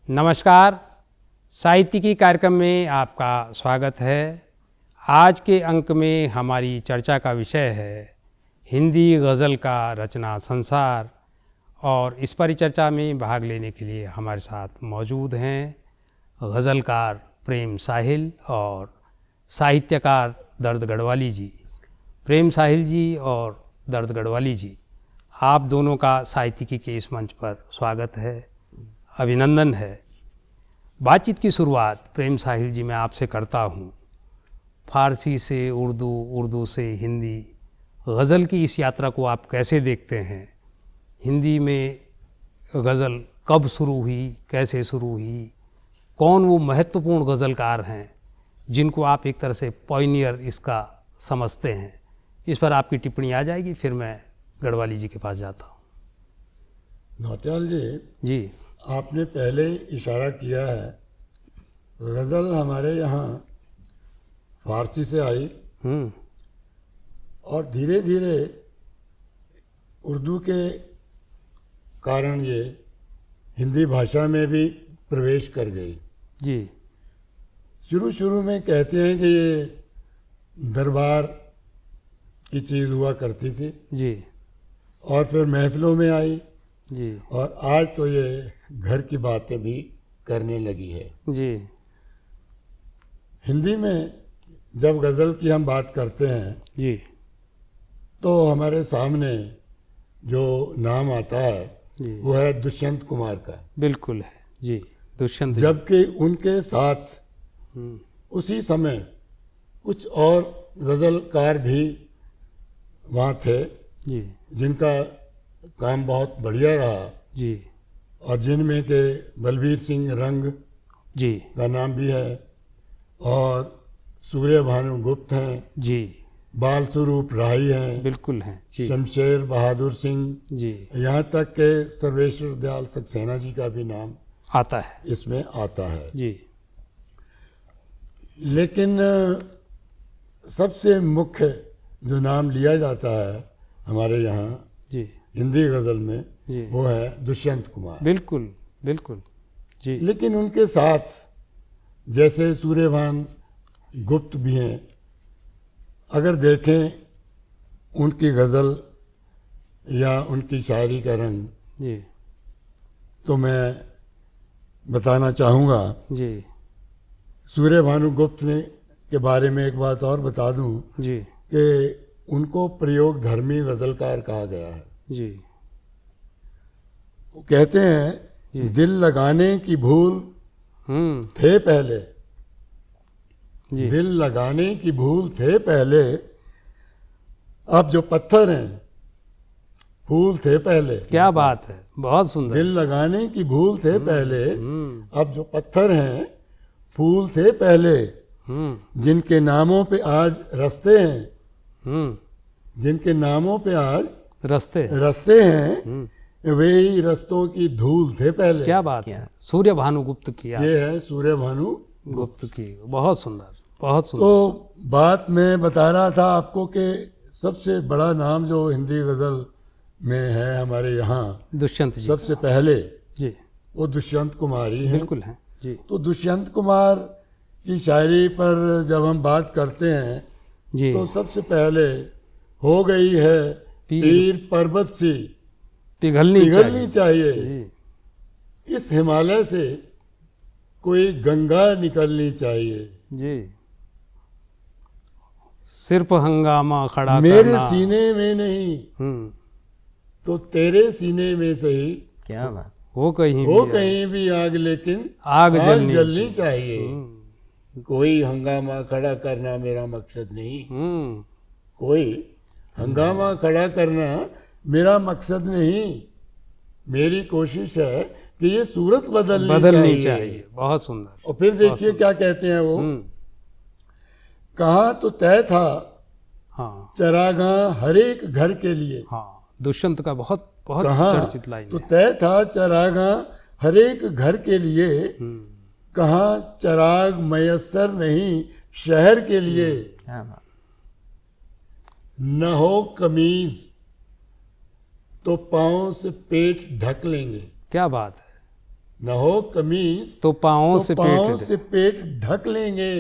नमस्कार, साहित्यिकी कार्यक्रम में आपका स्वागत है। आज के अंक में हमारी चर्चा का विषय है हिंदी गज़ल का रचना संसार, और इस परिचर्चा में भाग लेने के लिए हमारे साथ मौजूद हैं गज़लकार प्रेम साहिल और साहित्यकार दर्द गढ़वाली जी। प्रेम साहिल जी और दर्द गढ़वाली जी, आप दोनों का साहित्यिकी के इस मंच पर स्वागत है, अभिनंदन है। बातचीत की शुरुआत प्रेम साहिल जी मैं आपसे करता हूँ। फ़ारसी से उर्दू, उर्दू से हिंदी, गज़ल की इस यात्रा को आप कैसे देखते हैं? हिंदी में गज़ल कब शुरू हुई, कैसे शुरू हुई, कौन वो महत्वपूर्ण गज़लकार हैं जिनको आप एक तरह से पॉइनियर इसका समझते हैं? इस पर आपकी टिप्पणी आ जाएगी, फिर मैं गढ़वाली जी के पास जाता हूँ। नौटियाल जी, आपने पहले इशारा किया है, गज़ल हमारे यहाँ फारसी से आई और धीरे धीरे उर्दू के कारण ये हिंदी भाषा में भी प्रवेश कर गई। जी, शुरू में कहते हैं कि ये दरबार की चीज़ हुआ करती थी जी, और फिर महफिलों में आई जी, और आज तो ये घर की बातें भी करने लगी है। जी, हिंदी में जब गज़ल की हम बात करते हैं जी, तो हमारे सामने जो नाम आता है जी, वो है दुष्यंत कुमार का, बिल्कुल है जी, दुष्यंत जी। जबकि उनके साथ उसी समय कुछ और गज़लकार भी वहाँ थे जी, जिनका काम बहुत बढ़िया रहा जी, और जिनमें के बलबीर सिंह रंग जी, का नाम भी है और सूर्य भानु गुप्त हैं, जी, बाल स्वरूप राही हैं, बिल्कुल हैं जी, शमशेर बहादुर सिंह, जी, यहाँ तक के सर्वेश्वर दयाल सक्सेना जी का भी नाम आता है इसमें आता है। जी, लेकिन सबसे मुख्य जो नाम लिया जाता है हमारे यहाँ जी, हिंदी गज़ल में जी, वो है दुष्यंत कुमार। बिल्कुल, बिल्कुल जी, लेकिन उनके साथ जैसे सूर्यभान गुप्त भी हैं, अगर देखें उनकी गज़ल या उनकी शायरी का रंग, जी, तो मैं बताना चाहूँगा। जी, सूर्य भानु गुप्त ने के बारे में एक बात और बता दूं जी, कि उनको प्रयोग धर्मी गज़लकार कहा गया है। जी, वो कहते हैं दिल लगाने की भूल थे पहले, जी, दिल लगाने की भूल थे पहले, अब जो पत्थर हैं फूल थे पहले। क्या बात है, बहुत सुंदर। दिल लगाने की भूल थे पहले, अब जो पत्थर हैं फूल थे पहले, जिनके नामों पे आज रस्ते हैं, जिनके नामों पे आज रस्ते हैं, वे ही रस्तों की धूल थे पहले। क्या बात है, सूर्य भानुगुप्त की ये है सूर्य भानु गुप्त की, बहुत सुंदर, बहुत सुंदर। तो बात मैं बता रहा था आपको कि सबसे बड़ा नाम जो हिंदी गज़ल में है हमारे यहाँ, दुष्यंत जी सबसे पहले जी, वो दुष्यंत कुमार ही हैं। बिल्कुल हैं जी, तो दुष्यंत कुमार की शायरी पर जब हम बात करते हैं जी, तो सबसे पहले हो गई है तीर पर्वत सी पिघलनी चाहिए, जी, इस हिमालय से कोई गंगा निकलनी चाहिए, जी, सिर्फ हंगामा खड़ा मेरे करना, सीने में नहीं तो तेरे सीने में सही, क्या बात, हो कहीं भी आग लेकिन आग जलनी चाहिए। कोई हंगामा खड़ा करना मेरा मकसद नहीं, कोई हंगामा खड़ा करना मेरा मकसद नहीं, मेरी कोशिश है कि ये सूरत बदलनी चाहिए। बहुत सुंदर। और फिर देखिए क्या कहते हैं वो, कहाँ तो तय था हाँ, चरागाह हर एक घर के लिए, हाँ, दुष्यंत का बहुत बहुत चर्चित लाइन तो है। तय था चरागाह हर एक घर के लिए, कहाँ चराग मयस्सर नहीं शहर के लिए, क्या बात, न हो कमीज तो पाँव से पेट ढक लेंगे, क्या बात है, न हो कमीज तो पाँवों तो से पाँव पेट से पेट ढक लेंगे।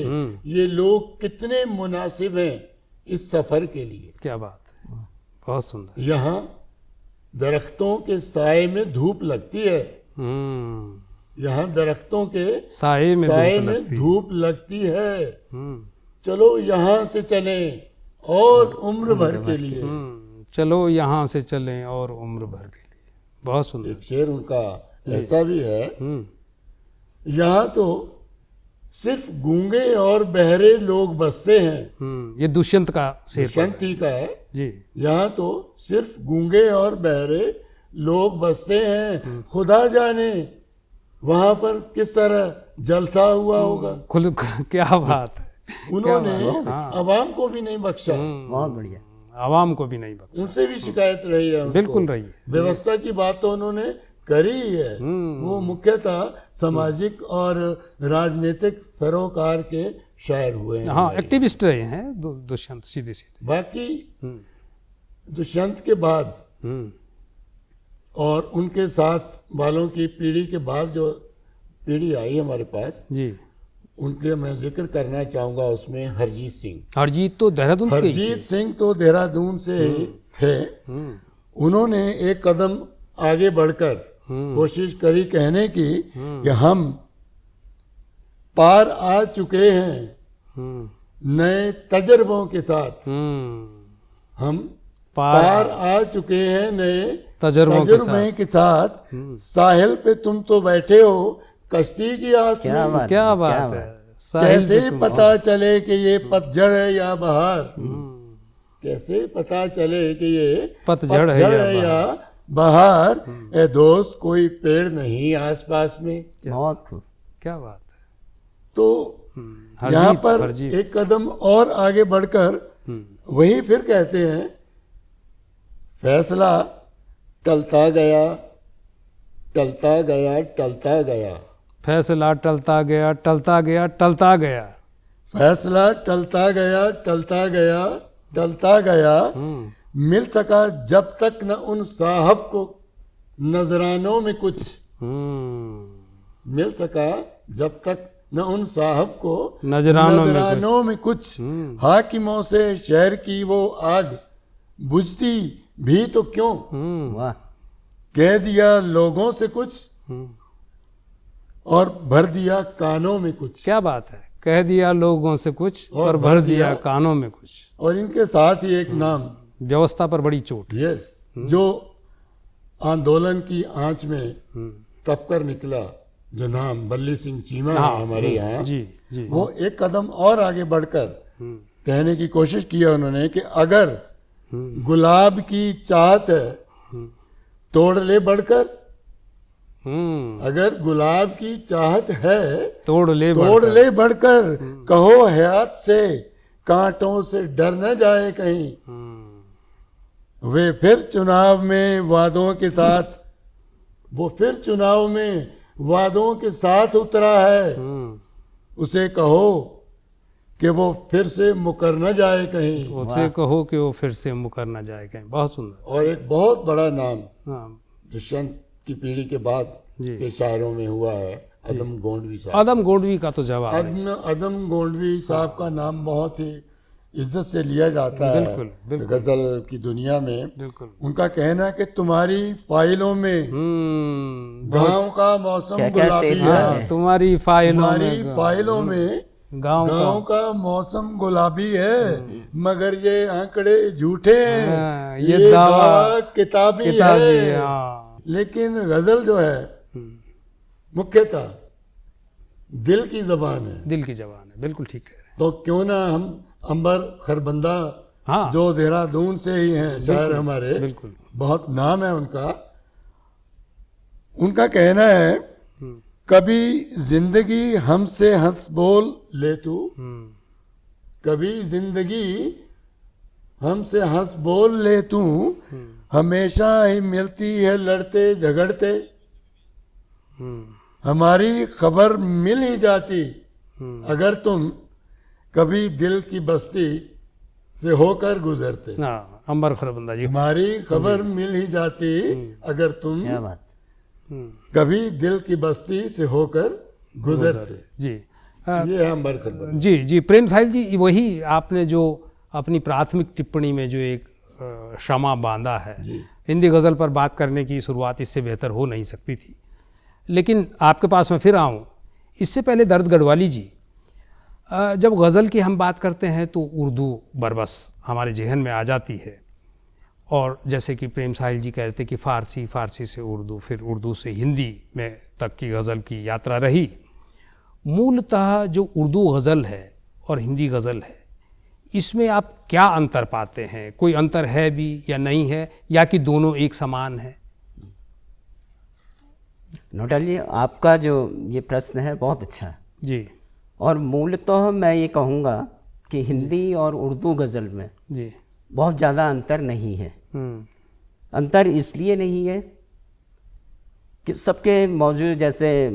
ये लोग कितने मुनासिब हैं इस सफर के लिए। क्या बात है, बहुत सुंदर। यहाँ दरख्तों के साए में धूप लगती है। यहाँ दरख्तों के साए में धूप लगती है। चलो यहाँ से चलें और उम्र भर के लिए। चलो यहाँ से चलें और उम्र भर के लिए। बहुत सुंदर। एक शेर उनका ऐसा भी है, यहाँ तो सिर्फ गूंगे और बहरे लोग बसते हैं। ये दुष्यंत का शेर दुष्यंत ही का है जी। यहाँ तो सिर्फ गूंगे और बहरे लोग बसते हैं। खुदा जाने वहां पर किस तरह जलसा हुआ होगा। खुद क्या बात है। उन्होंने अवाम को भी नहीं बख्शा। बहुत बढ़िया। आवाम को भी नहीं बख्शा। उनसे भी शिकायत रही है उनको। बिल्कुल रही है। व्यवस्था की बात तो उन्होंने करी ही है। वो मुख्यतः सामाजिक और राजनीतिक सरोकार के शायर हुए हैं। हाँ, एक्टिविस्ट रहे हैं दुष्यंत सीधे सीधे। बाकी दुष्यंत के बाद और उनके साथ वालों की पीढ़ी के बाद जो पीढ़ी आई हमारे पास जी, उनके मैं जिक्र करना चाहूंगा। उसमें हरजीत सिंह। हरजीत तो देहरादून के ही थे। हरजीत सिंह तो देहरादून से ही थे। उन्होंने एक कदम आगे बढ़कर कोशिश करी कहने की कि हम पार आ चुके हैं नए तजर्बों के साथ। हम पार आ चुके हैं नए तजुर्बे के साथ। साहिल पे तुम तो बैठे हो कश्ती की आस में। क्या बात है। कैसे पता चले कि ये पतझड़ है या बहार। कैसे पता चले कि ये पतझड़ है या बहार। ए दोस्त कोई पेड़ नहीं आसपास में। बहुत खूब। क्या बात है। तो यहाँ पर एक कदम और आगे बढ़कर वही फिर कहते हैं, फैसला टलता गया टलता गया टलता गया। फैसला टलता गया टलता गया टलता गया। फैसला टलता गया टलता गया टलता गया। मिल सका जब तक न उन साहब को नजरानों में कुछ। मिल सका जब तक न उन साहब को नजरानों में कुछ। हाकिमों से शहर की वो आग बुझती भी तो क्यों। वाह। कह दिया लोगों से कुछ और भर दिया कानों में कुछ। क्या बात है। कह दिया लोगों से कुछ और भर दिया कानों में कुछ। और इनके साथ ही एक नाम, व्यवस्था पर बड़ी चोट। यस, जो आंदोलन की आंच में तपकर निकला, जो नाम बल्ली सिंह चीमा है हमारे यहाँ जी जी। वो एक कदम और आगे बढ़कर कहने की कोशिश किया उन्होंने कि अगर गुलाब की चाहत है तोड़ ले बढ़कर। अगर गुलाब की चाहत है तोड़ ले बढ़कर। कहो हयात से कांटों से डर न जाए कहीं। वे फिर चुनाव में वादों के साथ वादों के साथ उतरा है। उसे कहो कि वो फिर से मुकर न जाए कहीं। उसे कहो कि वो फिर से मुकर न जाए कहीं। बहुत सुंदर। और एक बहुत बड़ा नाम दुष्यंत की पीढ़ी के बाद के शायरों में हुआ है अदम गोंडवी साहब। अदम गोंडवी का तो जवाब है। अदम गोंडवी साहब का नाम बहुत ही इज्जत से लिया जाता है गजल की दुनिया में। बिल्कुल। उनका कहना है कि तुम्हारी फाइलों में गांव का मौसम गुलाबी है। तुम्हारी फाइलों में गांव का मौसम गुलाबी है। मगर ये आंकड़े झूठे हैं। ये दावा किताबी है। लेकिन गजल जो है मुख्यतः दिल की जबान है। दिल की जबान है। बिल्कुल ठीक है। तो क्यों ना हम अंबर खरबंदा जो देहरादून से ही हैं शायर हमारे, बिल्कुल बहुत नाम है उनका कहना है, कभी जिंदगी हमसे हंस बोल ले तू। कभी जिंदगी हमसे हंस बोल ले तू। हमेशा ही मिलती है लड़ते झगड़ते। हमारी खबर मिल ही जाती अगर तुम कभी दिल की बस्ती से होकर गुजरते। अंबर खरबंदा जी। हमारी खबर मिल ही जाती अगर तुम कभी दिल की बस्ती से होकर गुजरते। जी ये है अम्बेडकर बंधु। जी जी प्रेम साहिल जी, वही आपने जो अपनी प्राथमिक टिप्पणी में जो एक क्षमा बांधा है, हिंदी गज़ल पर बात करने की शुरुआत इससे बेहतर हो नहीं सकती थी। लेकिन आपके पास मैं फिर आऊँ, इससे पहले दर्द गढ़वाली जी, जब गज़ल की हम बात करते हैं तो उर्दू बरबस हमारे जहन में आ जाती है। और जैसे कि प्रेम साहिल जी कहते कि फ़ारसी, फ़ारसी से उर्दू, फिर उर्दू से हिंदी में तक की गज़ल की यात्रा रही। मूलतः जो उर्दू गज़ल है और हिंदी गज़ल है, इसमें आप क्या अंतर पाते हैं? कोई अंतर है भी या नहीं है, या कि दोनों एक समान है? नोटाल जी, आपका जो ये प्रश्न है बहुत अच्छा है। जी और मूलतः मैं ये कहूँगा कि हिंदी और उर्दू गज़ल में जी बहुत ज़्यादा अंतर नहीं है। अंतर इसलिए नहीं है कि सबके मौजूद, जैसे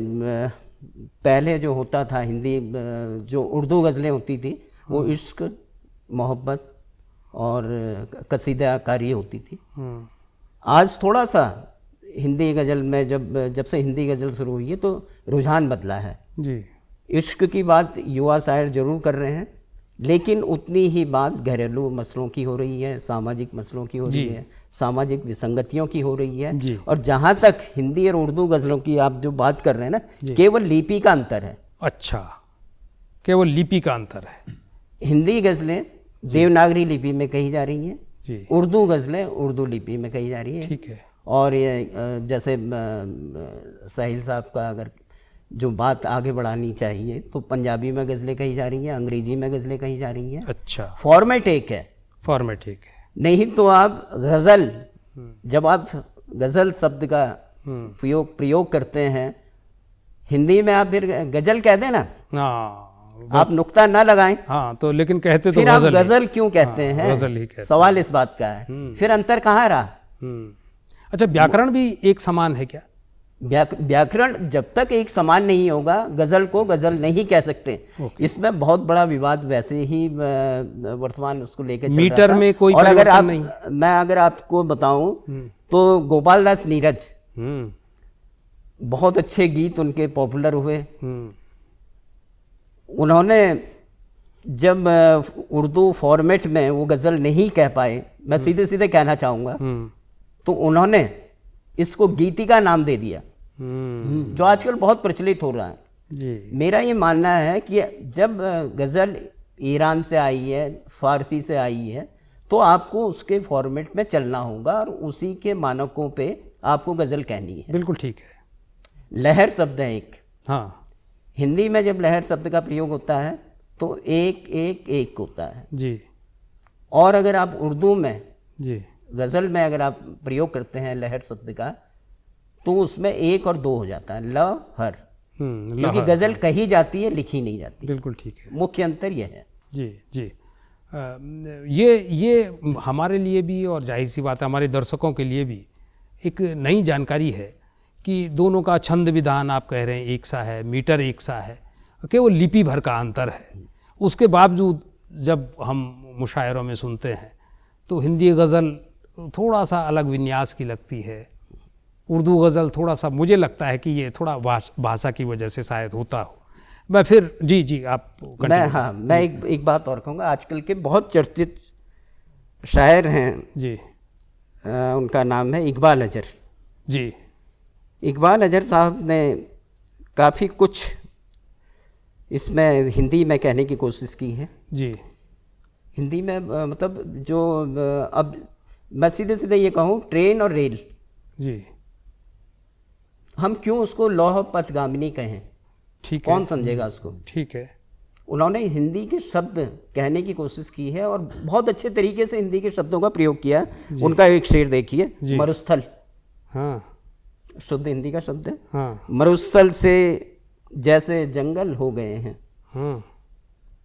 पहले जो होता था हिंदी, जो उर्दू गज़लें होती थी वो इश्क, मोहब्बत और कसीदाकारी होती थी। आज थोड़ा सा हिंदी गज़ल में जब से हिंदी गज़ल शुरू हुई है तो रुझान बदला है। जी इश्क की बात युवा शायर जरूर कर रहे हैं, लेकिन उतनी ही बात घरेलू मसलों की हो रही है, सामाजिक मसलों की हो रही है, सामाजिक विसंगतियों की हो रही है। और जहाँ तक हिंदी और उर्दू गज़लों की आप जो बात कर रहे हैं ना, केवल लिपि का अंतर है। अच्छा, केवल लिपि का अंतर है। हिंदी गज़लें देवनागरी लिपि में कही जा रही हैं, जी उर्दू गज़लें उर्दू लिपि में कही जा रही हैं। ठीक है। और ये जैसे साहिल साहब का अगर जो बात आगे बढ़ानी चाहिए तो पंजाबी में गज़लें कही जा रही हैं, अंग्रेजी में गज़लें कही जा रही हैं। अच्छा, फॉर्मेट एक है, फॉर्मेट एक है। नहीं तो आप गज़ल, जब आप गज़ल शब्द का प्रयोग करते हैं हिंदी में, आप फिर गज़ल कह दें ना, हाँ, आप नुक्ता ना लगाएं, हाँ, तो लेकिन कहते तो फिर आप गज़ल ही। गज़ल क्यों कहते हैं? गज़ल ही कहते सवाल इस बात का है। फिर अंतर कहाँ रहा? अच्छा, व्याकरण भी एक समान है क्या? व्याकरण जब तक एक समान नहीं होगा, गज़ल को गज़ल नहीं कह सकते। इसमें बहुत बड़ा विवाद वैसे ही वर्तमान उसको लेकर चल मीटर रहा था। में कोई और अगर आप, नहीं। मैं अगर आपको बताऊं तो गोपाल दास नीरज, बहुत अच्छे गीत उनके पॉपुलर हुए। उन्होंने जब उर्दू फॉर्मेट में वो गज़ल नहीं कह पाए, मैं सीधे सीधे कहना चाहूँगा, तो उन्होंने इसको गीतिका नाम दे दिया, जो आजकल बहुत प्रचलित हो रहा है। जी। मेरा ये मानना है कि जब गज़ल ईरान से आई है, फ़ारसी से आई है, तो आपको उसके फॉर्मेट में चलना होगा और उसी के मानकों पे आपको गज़ल कहनी है। बिल्कुल ठीक है। लहर शब्द है एक, हाँ हिंदी में जब लहर शब्द का प्रयोग होता है तो एक एक एक होता है। जी और अगर आप उर्दू में जी गज़ल में अगर आप प्रयोग करते हैं लहर शब्द का, तो उसमें एक और दो हो जाता है, लहर, क्योंकि गज़ल कही जाती है, लिखी नहीं जाती। बिल्कुल ठीक है। मुख्य अंतर यह है। जी जी ये हमारे लिए भी, और जाहिर सी बात है हमारे दर्शकों के लिए भी एक नई जानकारी है कि दोनों का छंद विधान आप कह रहे हैं एक सा है, मीटर एक सा है, केवल लिपि भर का अंतर है। उसके बावजूद जब हम मुशायरों में सुनते हैं तो हिंदी गज़ल थोड़ा सा अलग विन्यास की लगती है, उर्दू गज़ल थोड़ा सा, मुझे लगता है कि ये थोड़ा भाषा की वजह से शायद होता हो। मैं फिर जी आप मैं एक बात और कहूँगा। आजकल के बहुत चर्चित शायर हैं जी, उनका नाम है इकबाल अजहर जी। इकबाल अजहर साहब ने काफ़ी कुछ इसमें हिंदी में कहने की कोशिश की है। जी हिंदी में मतलब जो अब मैं सीधे सीधे ये कहूँ, ट्रेन और रेल, जी, हम क्यों उसको लौह पथगामिनी कहें? ठीक है, कौन समझेगा उसको? ठीक है। उन्होंने हिंदी के शब्द कहने की कोशिश की है और बहुत अच्छे तरीके से हिंदी के शब्दों का प्रयोग किया है। उनका एक शेर देखिए, मरुस्थल, हाँ, शुद्ध हिंदी का शब्द है। हाँ, मरुस्थल से जैसे जंगल हो गए हैं। हाँ,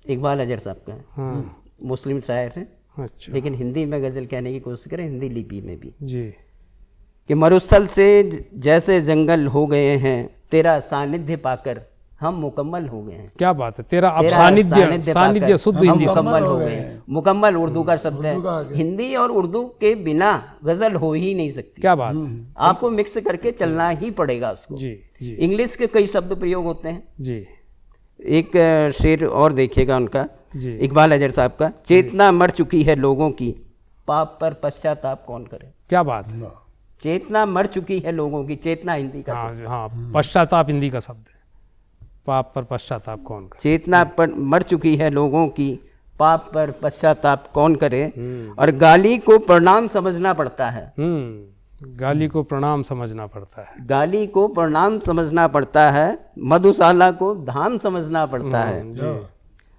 इकबाल अजहर साहब का है। हाँ, मुस्लिम शायर हैं, अच्छा, लेकिन हिंदी में गज़ल कहने की कोशिश करें, हिंदी लिपि में भी, जी, कि मरुस्थल से जैसे जंगल हो गए हैं, तेरा सानिध्य पाकर हम मुकम्मल हो गए हैं। क्या बात है, तेरा अब तेरा सानिध्य पाकर शुद्ध हम हिंदी मुकम्मल हो गए हैं। मुकम्मल उर्दू का शब्द उर्दू का आ है। गया। हिंदी और उर्दू के बिना गजल हो ही नहीं सकती। क्या बात है। आपको मिक्स करके चलना ही पड़ेगा उसको। जी जी इंग्लिश के कई शब्द प्रयोग होते हैं। जी एक शेर और देखिएगा उनका, जी इकबाल अजहर साहब का, चेतना मर चुकी है लोगों की, पाप पर पश्चाताप कौन करे। क्या बात है। चेतना मर चुकी है लोगों की, चेतना हिंदी का हाँ शब्द। हाँ, पश्चाताप हिंदी का शब्द है। पाप पर पश्चाताप कौन करे। चेतना पर मर चुकी है लोगों की, पाप पर पश्चाताप कौन करे। और गाली को प्रणाम समझना पड़ता है। गाली को प्रणाम समझना पड़ता है। गाली को प्रणाम समझना पड़ता है, मधुशाला को धाम समझना पड़ता है।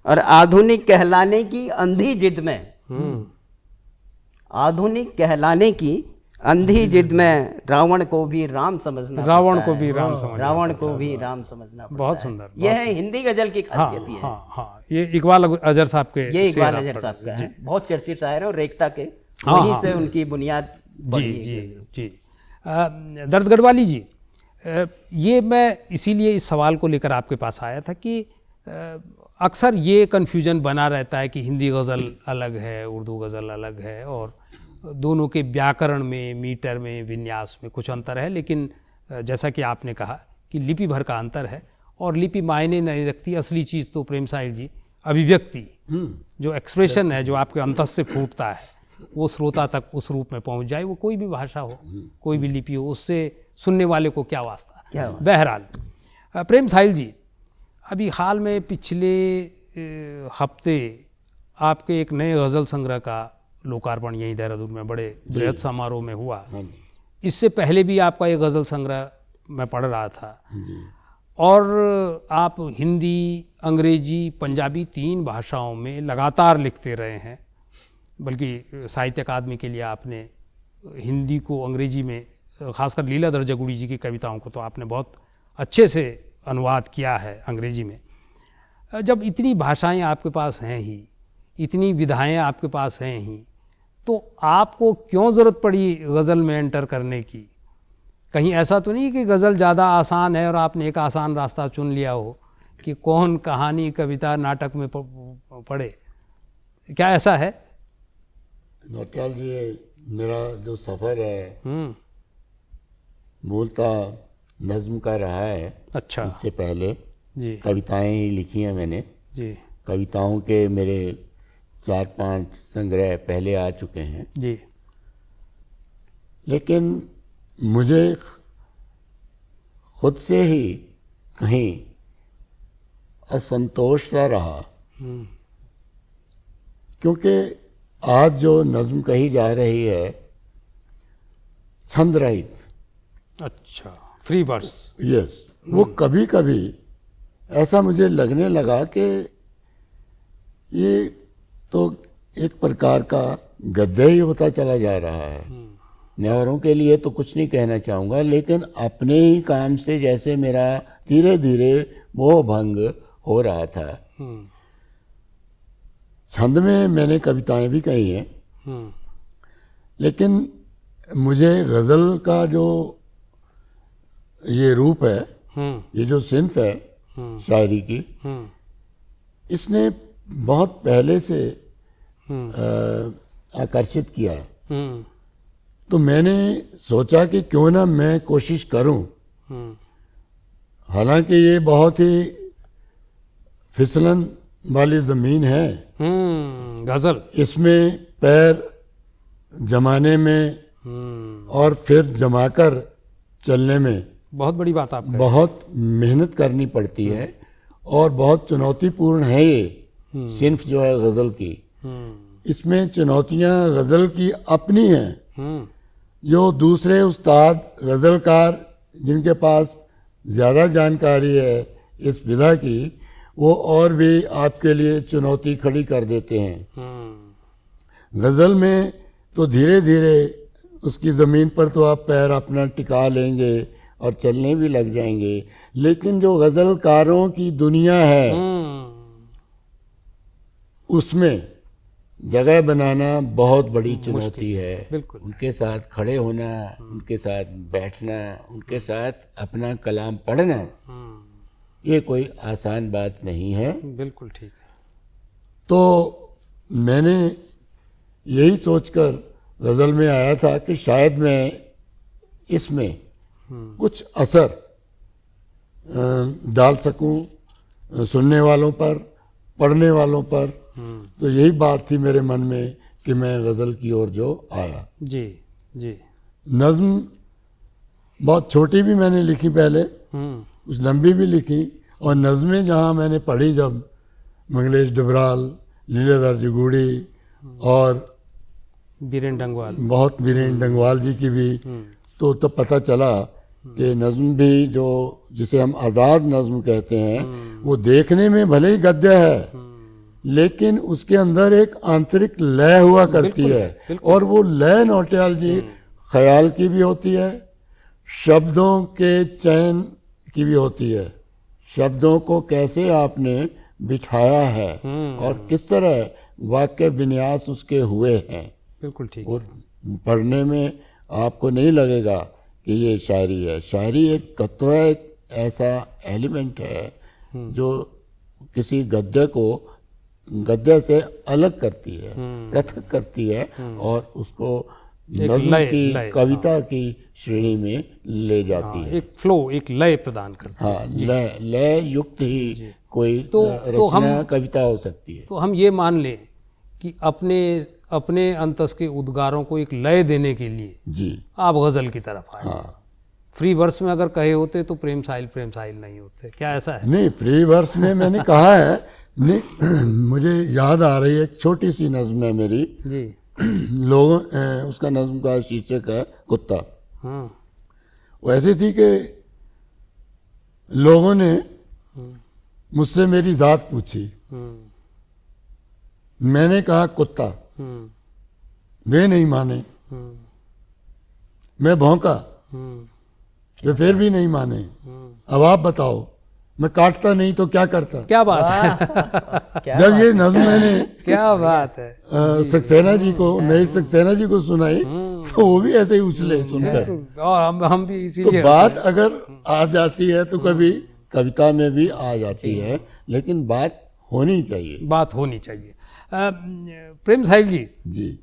और आधुनिक कहलाने की अंधी जिद में, आधुनिक कहलाने की अंधी जिद में रावण को भी राम समझना रावण पड़ता को है। भी राम समझना। रावण को भी राम समझना पड़ता बहुत है। सुंदर, यह है हिंदी गजल की हाँ खासियत। ये हाँ हाँ, ये इकबाल अजहर साहब के ये इकबाल शेर आप अजहर पढ़- साहब का है, बहुत चर्चित शायर है और रेखता के हाँ, वहीं हाँ। से उनकी बुनियाद जी पड़ी है। जी जी। दर्द गढ़वाली जी, ये मैं इसीलिए इस सवाल को लेकर आपके पास आया था कि अक्सर ये कन्फ्यूजन बना रहता है कि हिंदी गज़ल अलग है, उर्दू गज़ल अलग है, और दोनों के व्याकरण में, मीटर में, विन्यास में कुछ अंतर है। लेकिन जैसा कि आपने कहा कि लिपि भर का अंतर है, और लिपि मायने नहीं रखती। असली चीज़ तो प्रेम साहिल जी अभिव्यक्ति, जो एक्सप्रेशन है, जो आपके अंतस से फूटता है, वो श्रोता तक उस रूप में पहुंच जाए। वो कोई भी भाषा हो, कोई भी लिपि हो, उससे सुनने वाले को क्या वास्ता। बहरहाल प्रेम साहिल जी, अभी हाल में पिछले हफ्ते आपके एक नए गज़ल संग्रह का लोकार्पण यहीं देहरादून में बड़े बृहद समारोह में हुआ। इससे पहले भी आपका ये गज़ल संग्रह मैं पढ़ रहा था, और आप हिंदी, अंग्रेजी, पंजाबी 3 भाषाओं में लगातार लिखते रहे हैं। बल्कि साहित्य अकादमी के लिए आपने हिंदी को अंग्रेजी में, खासकर लीलाधर जगुड़ी जी की कविताओं को तो आपने बहुत अच्छे से अनुवाद किया है अंग्रेजी में। जब इतनी भाषाएं आपके पास हैं ही, इतनी विधाएं आपके पास हैं ही, तो आपको क्यों ज़रूरत पड़ी गज़ल में एंटर करने की? कहीं ऐसा तो नहीं कि गज़ल ज़्यादा आसान है और आपने एक आसान रास्ता चुन लिया हो कि कौन कहानी, कविता, नाटक में पढ़े? क्या ऐसा है? नौटियाल जी, मेरा जो सफ़र है मूलतः नज़्म का रहा है। अच्छा। इससे पहले जी कविताएं ही लिखी हैं मैंने। जी कविताओं के मेरे 4-5 संग्रह पहले आ चुके हैं। जी। लेकिन मुझे खुद से ही कहीं असंतोष सा रहा, क्योंकि आज जो नज़्म कही जा रही है छंद रहित, अच्छा, फ्री वर्स। यस, वो कभी कभी ऐसा मुझे लगने लगा कि ये तो एक प्रकार का गद्य ही होता चला जा रहा है। मैं औरों के लिए तो कुछ नहीं कहना चाहूँगा, लेकिन अपने ही काम से जैसे मेरा धीरे धीरे मोह भंग हो रहा था। छंद में मैंने कविताएं भी कही हैं, लेकिन मुझे गज़ल का जो ये रूप है, ये जो सिंफ है शायरी की, इसने बहुत पहले से आकर्षित किया। तो मैंने सोचा कि क्यों ना मैं कोशिश करूं। हालांकि ये बहुत ही फिसलन वाली ज़मीन है, गज़ल, इसमें पैर जमाने में और फिर जमाकर चलने में बहुत बड़ी बात आप कह रहे हैं। बहुत मेहनत करनी पड़ती है, और बहुत चुनौतीपूर्ण है ये सिंफ जो है गज़ल की। इसमें चुनौतियां गज़ल की अपनी हैं, जो दूसरे उस्ताद गज़लकार जिनके पास ज़्यादा जानकारी है इस विधा की, वो और भी आपके लिए चुनौती खड़ी कर देते हैं। गज़ल में तो धीरे धीरे उसकी ज़मीन पर तो आप पैर अपना टिका लेंगे और चलने भी लग जाएंगे, लेकिन जो गज़लकारों की दुनिया है उसमें जगह बनाना बहुत बड़ी चुनौती है। बिल्कुल। उनके साथ खड़े होना, उनके साथ बैठना, उनके साथ अपना कलाम पढ़ना, ये कोई आसान बात नहीं है। बिल्कुल ठीक है। तो मैंने यही सोचकर गज़ल में आया था कि शायद मैं इसमें कुछ असर डाल सकूं सुनने वालों पर, पढ़ने वालों पर। तो यही बात थी मेरे मन में कि मैं गज़ल की ओर जो आया। जी जी। नज़्म बहुत छोटी भी मैंने लिखी पहले, कुछ लंबी भी लिखी, और नज़में जहाँ मैंने पढ़ी जब मंगलेश डबराल, लीलाधर जगूड़ी और बीरेन डंगवाल, बहुत बीरेन डंगवाल जी की भी, तो तब पता चला कि नज़्म भी जो जिसे हम आज़ाद नज़्म कहते हैं वो देखने में भले ही गद्य है लेकिन उसके अंदर एक आंतरिक लय हुआ करती है, और वो लय नौटियाल जी ख्याल की भी होती है, शब्दों के चयन की भी होती है। शब्दों को कैसे आपने बिठाया है और किस तरह वाक्य विन्यास उसके हुए हैं। बिल्कुल ठीक। और पढ़ने में आपको नहीं लगेगा कि ये शायरी है। शायरी एक तत्व है, एक ऐसा एलिमेंट है जो किसी गद्य को गद्य से अलग करती है, पृथक करती है और उसको नज़्म की, कविता की श्रेणी में ले जाती है। एक फ्लो, एक लय प्रदान करती है। हाँ, लय युक्त ही कोई रचना कविता हो सकती है। तो हम ये मान लें कि अपने अंतस के उद्गारों को एक लय देने के लिए जी आप गज़ल की तरफ आए। हाँ। फ्री वर्स में अगर कहे होते तो प्रेम साहिल नहीं होते, क्या ऐसा है? नहीं, फ्री वर्स में मैंने कहा है नहीं। मुझे याद आ रही है एक छोटी सी नज़्म है मेरी जी। लोगों उसका नज़्म का शीर्षक है कुत्ता। हाँ। वो ऐसी थी कि लोगों ने मुझसे मेरी ज़ात पूछी, मैंने कहा कुत्ता, वे नहीं माने, मैं भौंका, वे फिर भी नहीं माने। अब आप बताओ, मैं काटता नहीं तो क्या करता? क्या बात है। जब ये नज़्म मैंने क्या बात है सक्सेना जी को, मेरी सक्सेना जी को सुनाई तो वो भी ऐसे ही उछले सुनकर। और हम भी तो इसीलिए बात अगर आ जाती है तो कभी कविता में भी आ जाती है, लेकिन बात होनी चाहिए। बात होनी चाहिए। प्रेम साहिल जी, जी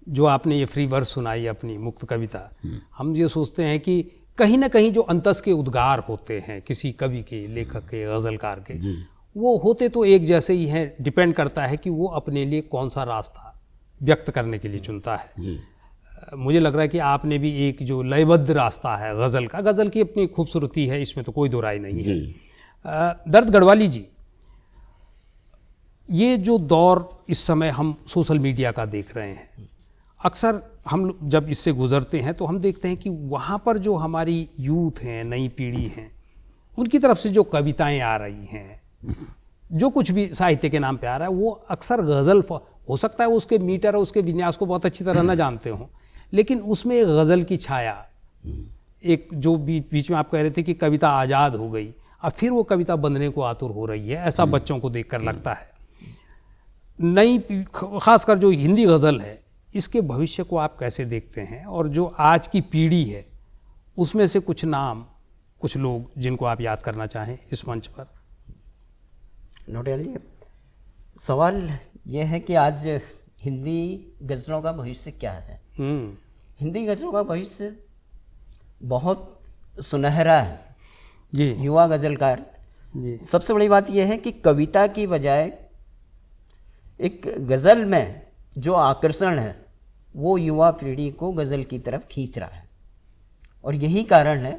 जो आपने ये फ्री वर्स सुनाई अपनी मुक्त कविता, हम ये सोचते हैं कि कहीं ना कहीं जो अंतस के उद्गार होते हैं किसी कवि के, लेखक के, गज़लकार के, वो होते तो एक जैसे ही हैं। डिपेंड करता है कि वो अपने लिए कौन सा रास्ता व्यक्त करने के लिए चुनता है। जी मुझे लग रहा है कि आपने भी एक जो लयबद्ध रास्ता है गज़ल का, गज़ल की अपनी खूबसूरती है, इसमें तो कोई दो राय नहीं है। दर्द गढ़वाली जी, ये जो दौर इस समय हम सोशल मीडिया का देख रहे हैं, अक्सर हम जब इससे गुजरते हैं तो हम देखते हैं कि वहाँ पर जो हमारी यूथ हैं, नई पीढ़ी हैं, उनकी तरफ से जो कविताएं आ रही हैं, जो कुछ भी साहित्य के नाम पे आ रहा है, वो अक्सर गज़ल, हो सकता है उसके मीटर और उसके विन्यास को बहुत अच्छी तरह न जानते हों, लेकिन उसमें एक गज़ल की छाया, एक जो बीच में आप कह रहे थे कि कविता आज़ाद हो गई, अब फिर वो कविता बनने को आतुर हो रही है, ऐसा बच्चों को देखकर लगता है। नई खासकर जो हिंदी गज़ल है, इसके भविष्य को आप कैसे देखते हैं? और जो आज की पीढ़ी है उसमें से कुछ नाम, कुछ लोग जिनको आप याद करना चाहें इस मंच पर। नौटियाल जी, सवाल यह है कि आज हिंदी गज़लों का भविष्य क्या है? हिंदी गज़लों का भविष्य बहुत सुनहरा है जी। युवा गज़लकार जी। सबसे बड़ी बात यह है कि कविता की बजाय एक गज़ल में जो आकर्षण है वो युवा पीढ़ी को गज़ल की तरफ खींच रहा है, और यही कारण है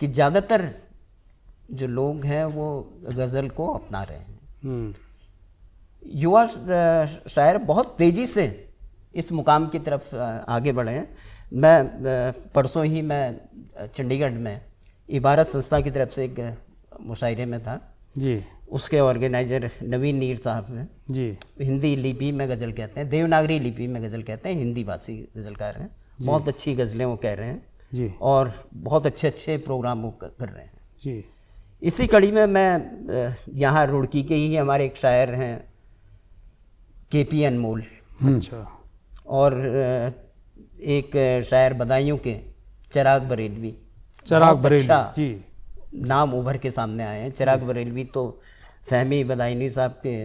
कि ज़्यादातर जो लोग हैं वो गज़ल को अपना रहे हैं। युवा शायर बहुत तेज़ी से इस मुकाम की तरफ आगे बढ़े हैं। मैं परसों ही मैं चंडीगढ़ में इबारत संस्था की तरफ से एक मुशायरे में था जी। उसके ऑर्गेनाइजर नवीन नीर साहब हैं जी। हिंदी लिपि में गज़ल कहते हैं, देवनागरी लिपि में गज़ल कहते हैं, हिंदी भाषी गज़लकार हैं, बहुत अच्छी गज़लें वो कह रहे हैं जी। और बहुत अच्छे अच्छे प्रोग्राम वो कर रहे हैं जी। इसी कड़ी में मैं यहाँ रुड़की के ही हमारे एक शायर हैं केपी अनमोल, अच्छा, और एक शायर बदायूं के चिराग बरेलवी, चिराग बहुत बरेलवी अच्छा जी। नाम उभर के सामने आए हैं। चिराग बरेलवी तो फहमी बदायनी साहब के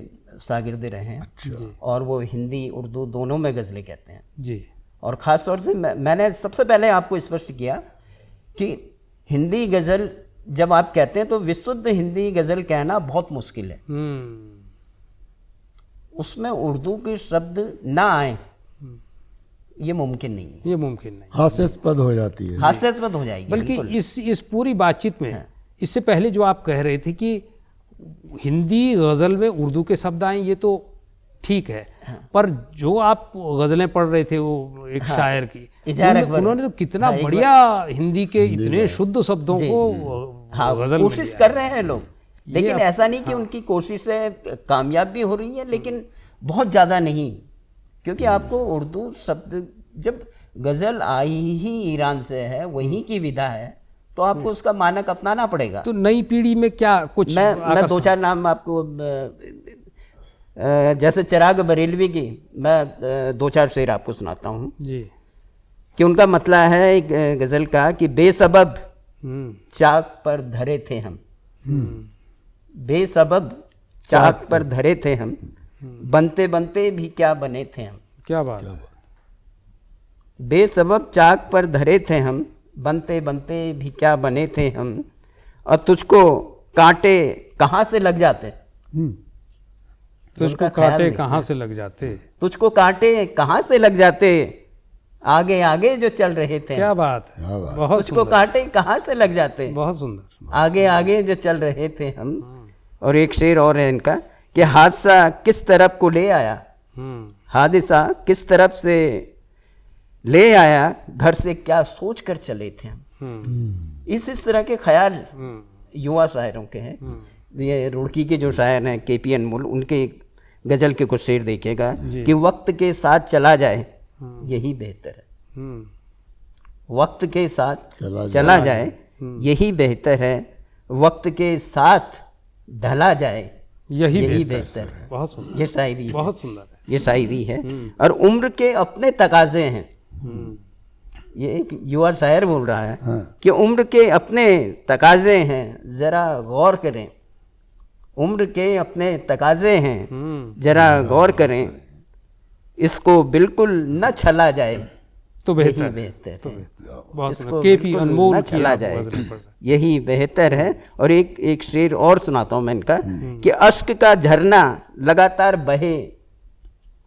शागिर्द रहे हैं और वो हिंदी उर्दू दोनों में गज़लें कहते हैं जी। और ख़ास तौर से मैंने सबसे पहले आपको स्पष्ट किया कि हिंदी गज़ल जब आप कहते हैं तो विशुद्ध हिंदी गज़ल कहना बहुत मुश्किल है। उसमें उर्दू के शब्द ना आए ये मुमकिन नहीं है। ये मुमकिन नहीं, हास्यास्पद हो जाती है, हास्यास्पद हो जाएगी। बल्कि बिल्कुल। इस पूरी बातचीत में इससे पहले जो आप कह रहे थे कि हिंदी गज़ल में उर्दू के शब्द आए, ये तो ठीक है, पर जो आप गज़लें पढ़ रहे थे वो एक शायर की, उन्होंने तो कितना बढ़िया हिंदी के इतने शुद्ध शब्दों को गज़ल कोशिश कर रहे हैं लोग, लेकिन ऐसा नहीं कि उनकी कोशिशें कामयाब भी हो रही हैं, लेकिन बहुत ज़्यादा नहीं, क्योंकि आपको उर्दू शब्द जब गज़ल आई ही ईरान से है, वहीं की विधा है, तो आपको उसका मानक अपनाना पड़ेगा। तो नई पीढ़ी में क्या कुछ मैं दो चार नाम आपको, जैसे चिराग बरेलवी की मैं दो चार शेर आपको सुनाता हूँ जी, कि उनका मतला है एक गज़ल का कि बेसबब चाक पर धरे थे हम, बेसबब चाक पर धरे थे हम, बनते बनते भी क्या बने थे हम। क्या बात है। बेसबब चाक पर धरे थे हम, बनते बनते भी क्या बने थे हम, और तुझको कांटे कहाँ से लग जाते, तुझको कांटे कहाँ से लग जाते, तुझको कांटे कहाँ से लग जाते, आगे आगे जो चल रहे थे। क्या बात है, बहुत तुझको कांटे कहाँ से लग जाते, बहुत सुंदर, आगे आगे जो चल रहे थे हम। और एक शेर और है इनका कि हादसा किस तरफ को ले आया, हादसा किस तरफ से ले आया, घर से क्या सोच कर चले थे हम। इस तरह के ख्याल युवा शायरों के हैं। ये रुड़की के जो शायर हैं KP अनमोल, उनके गज़ल के कुछ शेर देखिएगा कि वक्त के साथ चला जाए यही बेहतर है, वक्त के साथ चला जाए यही बेहतर है, वक्त के साथ ढला जाए यही बेहतर है। बहुत सुंदर, ये शायरी है, बहुत सुंदर है, ये शायरी है। और उम्र के अपने तकाजे हैं, ये एक युवा शायर बोल रहा है कि उम्र के अपने तकाजे हैं, ज़रा गौर करें, उम्र के अपने तकाजे हैं, ज़रा गौर करें, इसको बिल्कुल न छला जाए तो बेहतर है, बेहतर है, बहुत इसको सुंदर। KP बिल्कुल अनमोल न की छला आप जाए गज़लें पढ़ रहे हैं। यही बेहतर है। और एक शेर और सुनाता हूँ मैं इनका कि अश्क का झरना लगातार बहे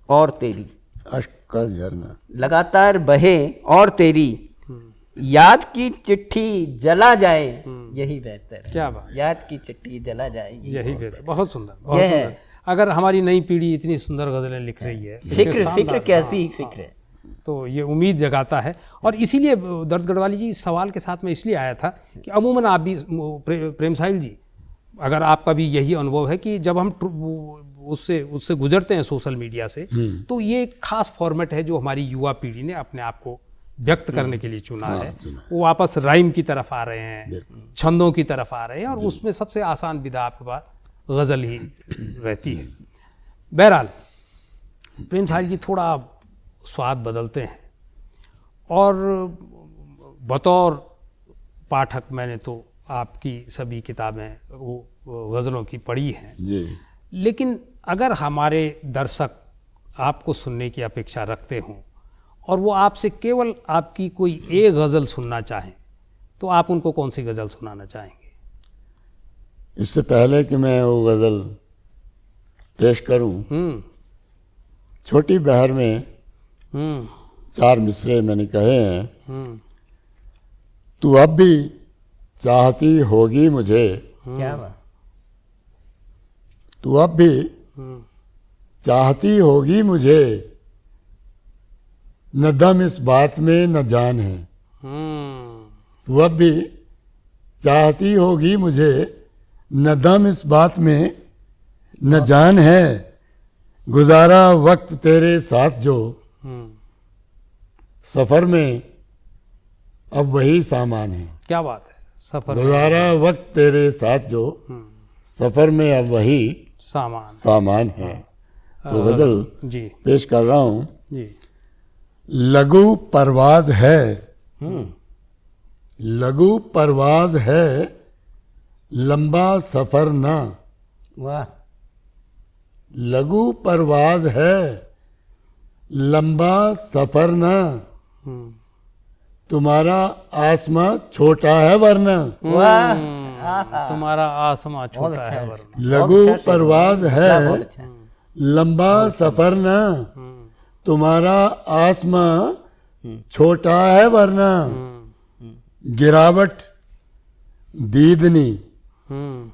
और तेरी, अश्क का झरना लगातार बहे और तेरी, याद की चिट्ठी जला जाए यही बेहतर है। क्या बात, याद की चिट्ठी जला जाए यही बेहतर, बहुत सुंदर, बहुत सुंदर। अगर हमारी नई पीढ़ी इतनी सुंदर गज़लें लिख रही है, फिक्र कैसी फिक्र है, तो ये उम्मीद जगाता है। और इसीलिए दर्द गढ़वाली जी इस सवाल के साथ में इसलिए आया था कि अमूमन आप भी प्रेम साहिल जी, अगर आपका भी यही अनुभव है कि जब हम उससे गुजरते हैं सोशल मीडिया से, तो ये एक खास फॉर्मेट है जो हमारी युवा पीढ़ी ने अपने आप को व्यक्त करने के लिए चुना है। वो वापस राइम की तरफ आ रहे हैं, छंदों की तरफ आ रहे हैं, और उसमें सबसे आसान विधा आपके पास गज़ल ही रहती है। बहरहाल प्रेम साहिल जी थोड़ा स्वाद बदलते हैं, और बतौर पाठक मैंने तो आपकी सभी किताबें वो गज़लों की पढ़ी हैं जी, लेकिन अगर हमारे दर्शक आपको सुनने की अपेक्षा रखते हों और वो आपसे केवल आपकी कोई एक गज़ल सुनना चाहें, तो आप उनको कौन सी गज़ल सुनाना चाहेंगे? इससे पहले कि मैं वो गज़ल पेश करूं, छोटी बहर में 4 मिसरे मैंने कहे हैं। तू अब भी चाहती होगी मुझे, क्या बात, तू अब भी चाहती होगी मुझे, न दम इस बात में न जान है। तू अब भी चाहती होगी मुझे, न दम इस बात में न जान है, गुजारा वक्त तेरे साथ जो, सफर में अब वही सामान है। क्या बात है, सफर गुजारा वक्त तेरे साथ जो, सफर में अब वही सामान है। तो गजल जी पेश कर रहा हूँ। जी। लघु परवाज है, लघु परवाज है, लंबा सफर ना, वाह, लघु परवाज है, लंबा सफर ना, तुम्हारा आसमां छोटा है वरना। वाह, तुम्हारा आसमां बहुत छोटा अच्छा है है। वरना। लघु बहुत अच्छा शेर। परवाज है, बहुत अच्छा है। लंबा सफर ना, तुम्हारा आसमां छोटा है वरना। गिरावट दीदनी हम्म,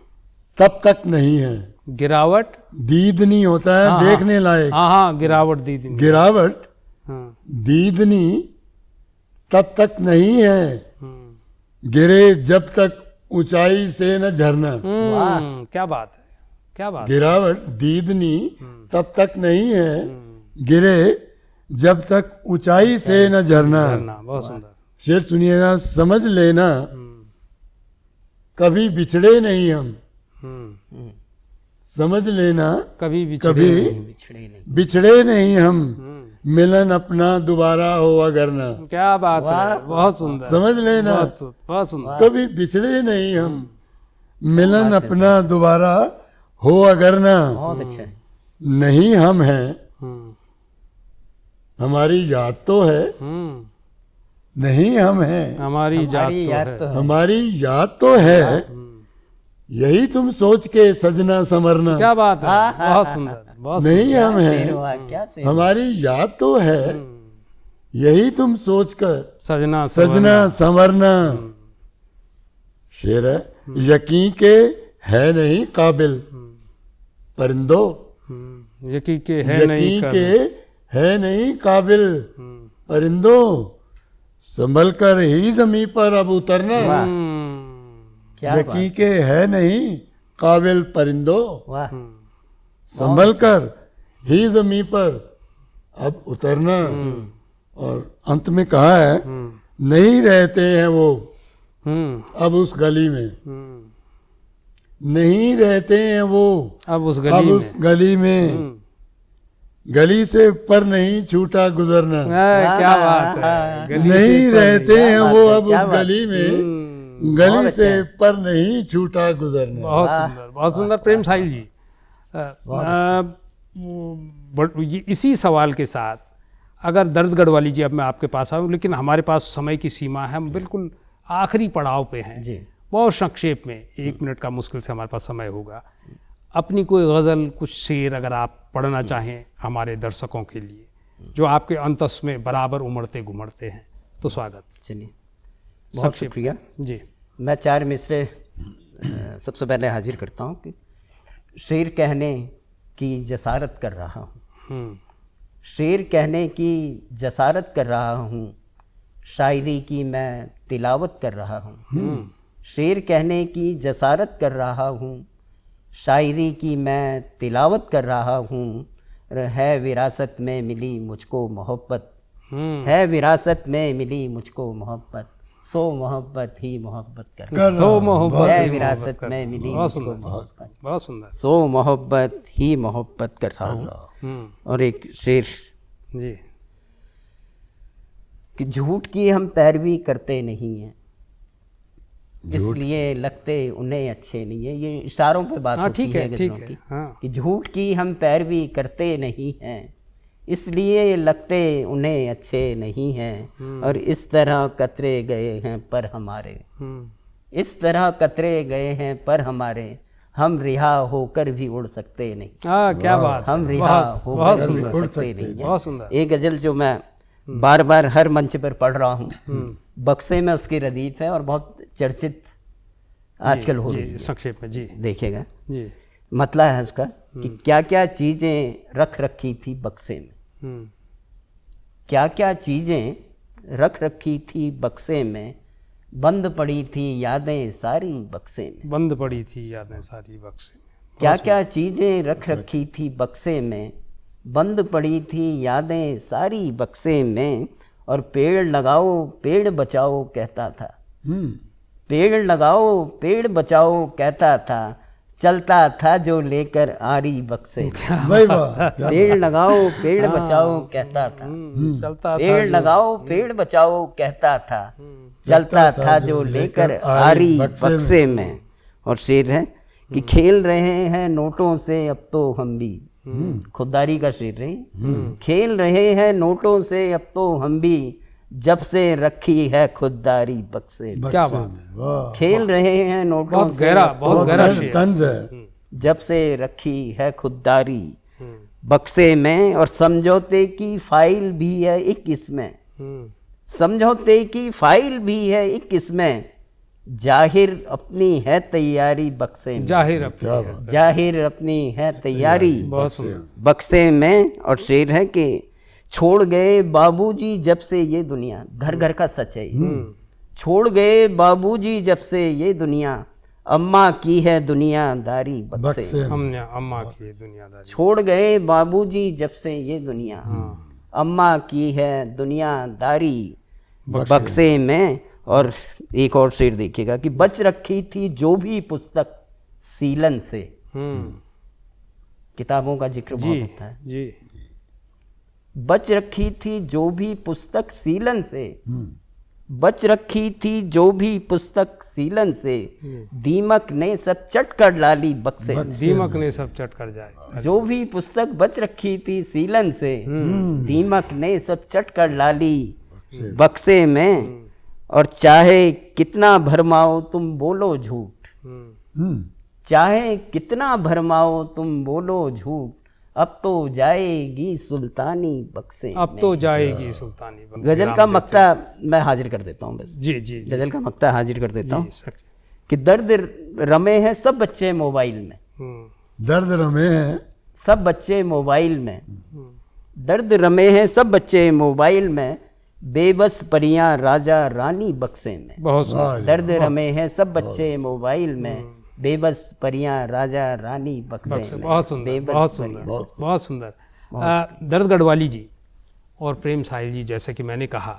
तब तक नहीं है। गिरावट, दीदनी होता है हाँ, देखने लायक। हाँ हाँ, गिरावट दी थी। गिरावट हाँ, दीदनी तब तक नहीं है, गिरे जब तक ऊंचाई से न झरना। क्या बात है, क्या बात है। गिरावट दीदनी तब तक नहीं है, गिरे जब तक ऊंचाई से न झरना। झरना, बहुत सुंदर। शेर सुनिएगा, समझ लेना कभी बिछड़े नहीं हम। हम्म, समझ लेना कभी बिछड़े कभी नहीं। बिछड़े नहीं। बिछड़े नहीं हम, मिलन अपना दोबारा हो अगर ना। क्या बात है, बहुत सुंदर। समझ लेना बहुत सुंदर। कभी बिछड़े नहीं हम, मिलन अपना दोबारा हो अगर ना। बहुत अच्छा है। नहीं हम हैं, हम्म, हमारी याद तो है। हम्म, नहीं हम हैं, हमारी हमारी याद याद तो तो है। है। हमारी याद तो है। यही तुम सोच के सजना संवरना। क्या बात है, बहुत सुंदर, बहुत नहीं हम शेर हैं, हुआ, क्या शेर। हमारी याद तो है। यही तुम सोच कर सजना सजना संवरना। शेर है, यकीन के है नहीं काबिल परिंदो, यकीन के है नहीं यकीन के है नहीं काबिल परिंदो, संभल कर ही जमीन पर अब उतरना। क्या बात। यकीन के है नहीं काबिल परिंदो, वाह, संभल कर ही जमीन पर अब उतरना। और अंत में कहा है, नहीं रहते हैं वो अब उस गली में, नहीं रहते हैं वो अब उस अब गली उस गली में, गली से पर नहीं छूटा गुजरना। में। क्या बात है, गली से नहीं पर रहते क्या हैं बात वो है, अब क्या उस बात। गली में, बहुत गली अच्छा से है। पर नहीं छूटा गुजरना। बहुत सुंदर, बहुत सुंदर। प्रेम साहिल जी, इसी सवाल के साथ अगर दर्द गढ़वाली जी, अब मैं आपके पास आऊँ, लेकिन हमारे पास समय की सीमा है, हम बिल्कुल आखिरी पड़ाव पे हैं। जी। बहुत संक्षेप में 1 मिनट का मुश्किल से हमारे पास समय होगा। अपनी कोई गज़ल, कुछ शेर अगर आप पढ़ना चाहें हमारे दर्शकों के लिए, जो आपके अंतस में बराबर उमड़ते घुमड़ते हैं, तो स्वागत। चलिए, बहुत संक्षेप शुक्रिया। जी। मैं 4 मिसरे सबसे पहले हाजिर करता हूँ कि शेर कहने की जसारत कर रहा हूँ, हम्म, शेर कहने की जसारत कर रहा हूँ, शायरी की मैं तिलावत कर रहा हूँ। शेर कहने की जसारत कर रहा हूँ, शायरी की मैं तिलावत कर रहा हूँ। है विरासत में मिली मुझको मोहब्बत, है विरासत में मिली मुझको मोहब्बत, सो मोहब्बत ही मोहब्बत कर, सो मोहब्बत है ही विरासत मोहब्बत कर। में मिली बहुत मुझको सुंदर, मोहब्बत, बहुत सुंदर। सो मोहब्बत ही मोहब्बत कर रहा हूँ। और एक शेर जी। कि झूठ की हम पैरवी करते नहीं हैं, इसलिए लगते उन्हें अच्छे नहीं है। ये इशारों पे बात हाँ, होती ठीक है है, गज़लों ठीक है, की, हाँ। कि झूठ की हम पैरवी करते नहीं हैं, इसलिए लगते उन्हें अच्छे नहीं हैं। और इस तरह कतरे गए हैं पर हमारे, इस तरह कतरे गए हैं पर हमारे, हम रिहा होकर भी उड़ सकते नहीं, हाँ, क्या बात है, हम रिहा बहुत होकर भी सुंदर, उड़ सकते नहीं हैं। बहुत सुंदर। एक गज़ल जो मैं बार बार हर मंच पर पढ़ रहा हूँ, बक्से में उसकी रदीफ है और बहुत चर्चित आजकल हो रही जी, है। संक्षेप में जी। देखिएगा, जी। मतलब है उसका कि क्या क्या चीज़ें रख रखी थी बक्से में, हम्म, क्या क्या चीज़ें रख रखी थी बक्से में, बंद पड़ी थी यादें सारी बक्से में, बंद पड़ी थी यादें सारी बक्से में। क्या क्या चीज़ें रख रखी थी बक्से में, बंद पड़ी थी यादें सारी बक्से में। और पेड़ लगाओ पेड़ बचाओ कहता था, पेड़ लगाओ पेड़ बचाओ कहता था, चलता था जो लेकर आरी बक्से में। भाई वाह, क्या पेड़ लगाओ पेड़ बचाओ कहता था, चलता था पेड़ लगाओ पेड़ बचाओ कहता था, चलता था जो लेकर आरी बक्से में। और शेर है कि खेल रहे हैं नोटों से अब तो हम भी, खुददारी का शेर है। खेल रहे हैं नोटों से अब तो हम भी, जब से रखी है खुददारी बक्से में। क्या बक्से बात। में, वाह, खेल रहे हैं नोटों बहुत से गहरा, अब तो बहुत गहरा तंज शेर। तंज है। जब से रखी है खुददारी बक्से में, और समझौते की फाइल भी है एक इसमें, समझौते की फाइल भी है एक इसमें, जाहिर अपनी है तैयारी बक्से में, जाहिर अपनी क्या है। बात, जाहिर अपनी है तैयारी बहुत सुंदर। बक्से में। और शेर है कि छोड़ गए बाबूजी जब से ये दुनिया, घर घर का सच है ये। छोड़ गए बाबूजी जब से ये दुनिया, अम्मा की है दुनियादारी बक्से बक्से में। में। हमने अम्मा की दुनियादारी। छोड़ गए बाबूजी जब से ये दुनिया, अम्मा की है दुनियादारी बक्से में। और एक और शेर देखिएगा कि बच रखी थी जो भी पुस्तक सीलन से, किताबों का जिक्र बहुत जी होता है। जी। बच रखी थी जो भी पुस्तक सीलन से, बच रखी थी जो भी पुस्तक सीलन से, दीमक ने सब चट कर डाली बक्से में। दीमक ने सब चट कर जाए। जो भी पुस्तक बच रखी थी सीलन से, दीमक ने सब चट कर डाली बक्से में। और चाहे कितना भरमाओ तुम बोलो झूठ, चाहे कितना भरमाओ तुम बोलो झूठ, अब तो जाएगी सुल्तानी बक्से अब में। तो जाएगी सुल्तानी बक्से। गजल का मक्ता मैं हाजिर कर देता हूँ बस, जी जी जी गजल का मक्ता हाजिर कर देता हूँ सर। कि दर्द रमे हैं सब बच्चे मोबाइल में, दर्द रमे हैं, सब बच्चे मोबाइल में, दर्द रमे हैं सब बच्चे मोबाइल में, बेबस परियां राजा रानी बक्से में। बहुत सुंदर। वाह, दर्द रमे हैं सब बच्चे मोबाइल में, बेबस परियां राजा रानी बक्से में। बहुत सुंदर, बेबस बहुत सुंदर, बहुत सुंदर। दर्द गढ़वाली जी और प्रेम साहिल जी, जैसे कि मैंने कहा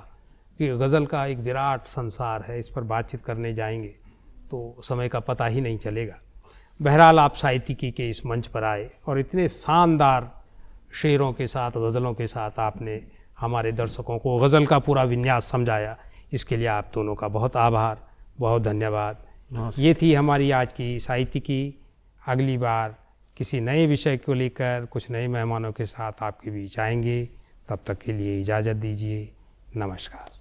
कि गज़ल का एक विराट संसार है, इस पर बातचीत करने जाएंगे तो समय का पता ही नहीं चलेगा। बहरहाल आप साहित्यिकी के इस मंच पर आए और इतने शानदार शेरों के साथ, गज़लों के साथ आपने हमारे दर्शकों को गज़ल का पूरा विन्यास समझाया। इसके लिए आप दोनों का बहुत आभार, बहुत धन्यवाद। ये थी हमारी आज की साहित्यिकी। अगली बार किसी नए विषय को लेकर कुछ नए मेहमानों के साथ आपके बीच आएंगे। तब तक के लिए इजाज़त दीजिए। नमस्कार।